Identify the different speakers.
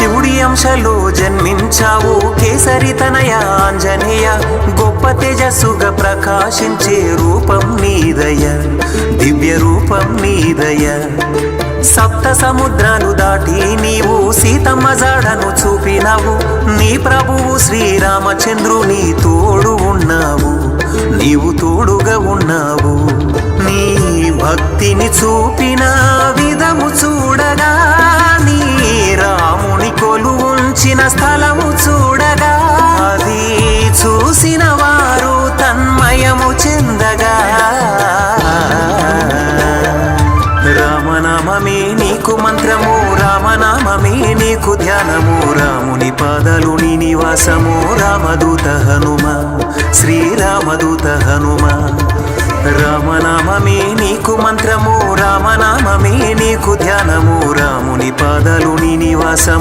Speaker 1: శివుడి అంశలో జన్మించావు కేసరి తనయ ఆంజనేయ గొప్ప తేజస్సుగా ప్రకాశించే రూపం నీదయ దివ్య రూపం నీదయ సప్త సముద్రాలు దాటి నీవు సీతమ్మ జాడను చూపినావు నీ ప్రభువు శ్రీరామచంద్రుని తోడు ఉన్నావు నీవు తోడుగా ఉన్నావు నీ భక్తిని చూపిన విధము చూడగా నీ రాముని కొలువుంచిన స్థలము చూడగా అది చూసిన వారు తన్మయము చెందగా రామనామమే నీకు మంత్రము రామనామమే నీకు ధ్యానము రాముని పాదలు నీ నివాసము రామదూత హనుమ శ్రీరామదూత హనుమ రామనామమే నీకు మంత్రము రామనామమే నీకు ధ్యానము రాముని పాదలు నీ నివాసము